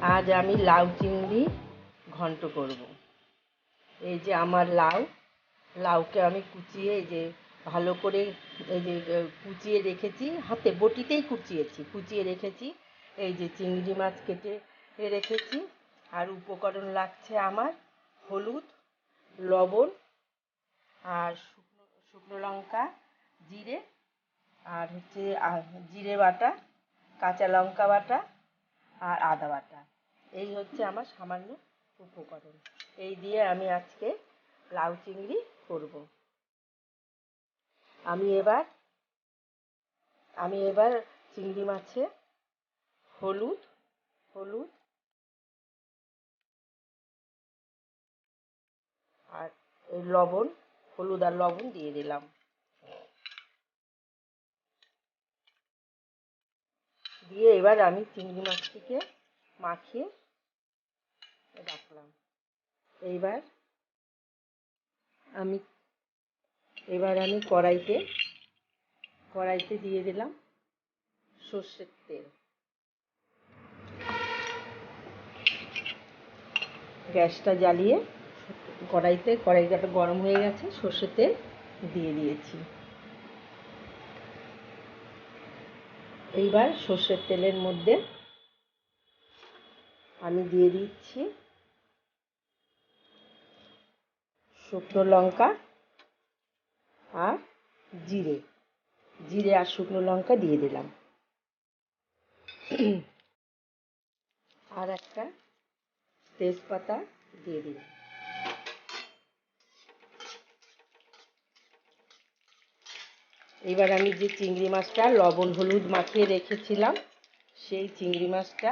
আজ আমি লাউ চিংড়ি ঘন্ট করব। এই যে আমার লাউকে আমি কুচিয়ে এই যে ভালো করে এই যে কুচিয়ে রেখেছি, হাতে বটিতেই কুচিয়ে রেখেছি। এই যে চিংড়ি মাছ কেটে রেখেছি। আর উপকরণ লাগছে আমার হলুদ, লবণ, আর শুকনো লঙ্কা, জিরে, আর হচ্ছে জিরে বাটা, কাঁচা লঙ্কা বাটা, আর আদা বাটা। এই হচ্ছে আমার সামান্য উপকরণ। এই দিয়ে আমি আজকে লাউ চিংড়ি করব। আমি এবার চিংড়ি মাছে হলুদ হলুদ আর হলুদ আর লবণ দিয়ে দিলাম। দিয়ে এবার আমি চিংড়ি মাছটিকে মাখিয়ে রাখলাম। এইবার আমি কড়াইতে দিয়ে দিলাম সর্ষের তেল। গ্যাসটা জ্বালিয়ে কড়াইটা গরম হয়ে গেছে, সর্ষের তেল দিয়ে দিয়েছি। এইবার সর্ষের তেলের মধ্যে আমি দিয়ে দিচ্ছি শুকনো লঙ্কা আর জিরে আর শুকনো লঙ্কা দিয়ে দিলাম। আর একটা তেজপাতা দিয়ে দিলাম। এবার আমি যে চিংড়ি মাছটা লবণ হলুদ মাখিয়ে রেখেছিলাম, সেই চিংড়ি মাছটা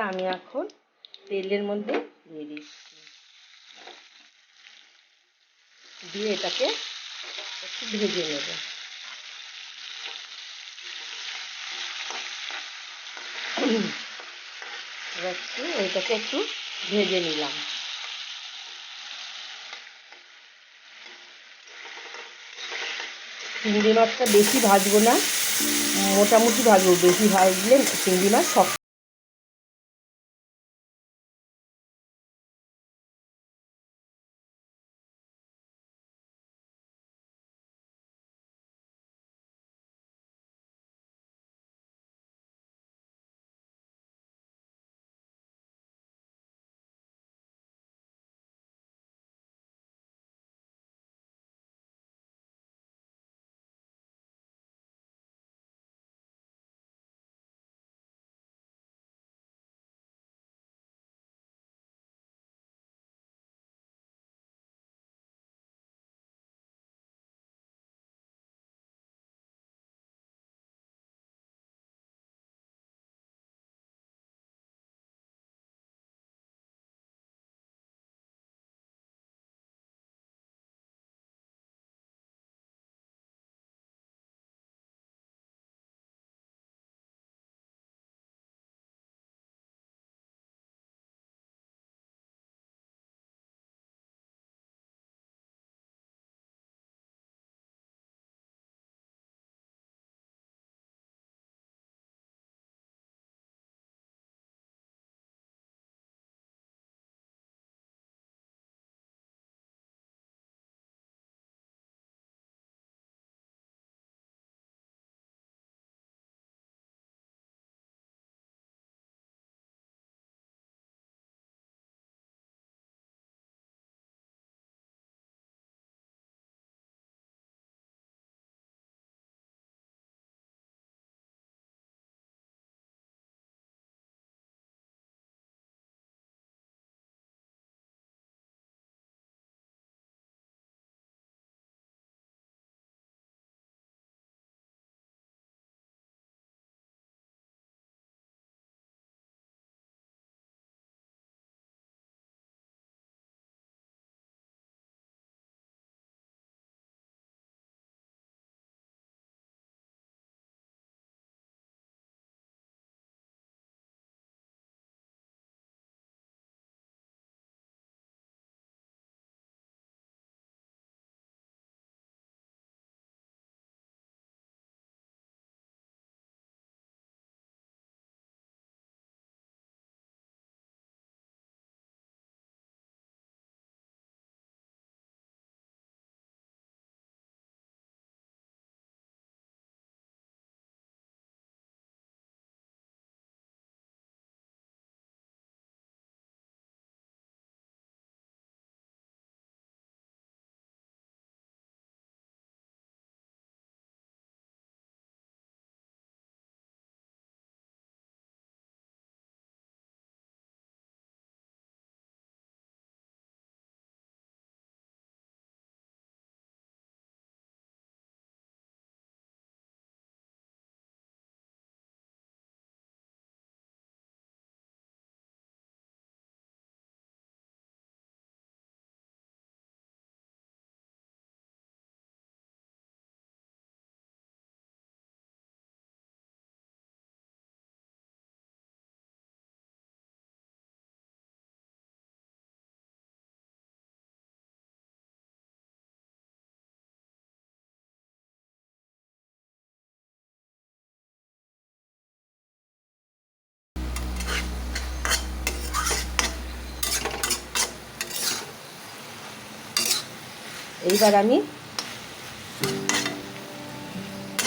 আমি এখন তেলের মধ্যে দিয়ে দিচ্ছি। দিয়ে এটাকে একটু ভেজে নেব। এটাকে একটু ভেজে নিলাম। চিংড়ি মাছটা বেশি ভাজবো না, মোটামুটি ভাজবো। বেশি ভাজলে চিংড়ি মাছ শক্ত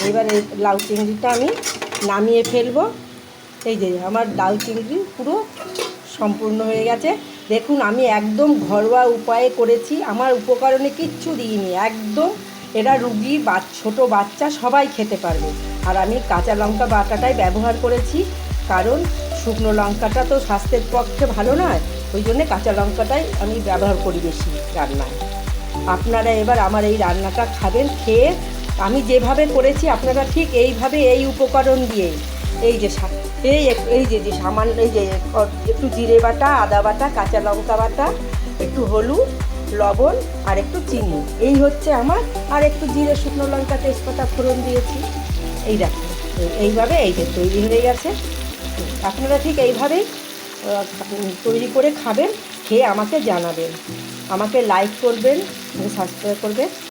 এইবার এই লাউ চিংড়িটা আমি নামিয়ে ফেলবো। এই যে আমার লাউ চিংড়ি পুরো সম্পূর্ণ হয়ে গেছে। দেখুন আমি একদম ঘরোয়া উপায়ে করেছি, আমার উপকরণে কিচ্ছু দিইনি, একদম এরা রুগী বা ছোটো বাচ্চা সবাই খেতে পারবে। আর আমি কাঁচা লঙ্কা বাটাটাই ব্যবহার করেছি, কারণ শুকনো লঙ্কাটা তো স্বাস্থ্যের পক্ষে ভালো নয়, ওই জন্যে কাঁচা লঙ্কাটাই আমি ব্যবহার করি বেশি রান্নায়। আপনারা এবার আমার এই রান্নাটা খাবেন, খেয়ে আমি যেভাবে করেছি আপনারা ঠিক এইভাবে এই উপকরণ দিয়ে এই যে এই যে সামান্য এই যে একটু জিরে বাটা, আদা বাটা, কাঁচা লঙ্কা বাটা, একটু হলুদ, লবণ আর একটু চিনি, এই হচ্ছে আমার, আর একটু জিরে, শুকনো লঙ্কা, তেজপাতা ফোড়ন দিয়েছি। এই দেখুন এইভাবে এই যে তৈরি হয়ে গেছে। আপনারা ঠিক এইভাবেই তৈরি করে খাবেন, খেয়ে আমাকে জানাবেন, আমাকে লাইক করবেন, সাবস্ক্রাইব করবেন।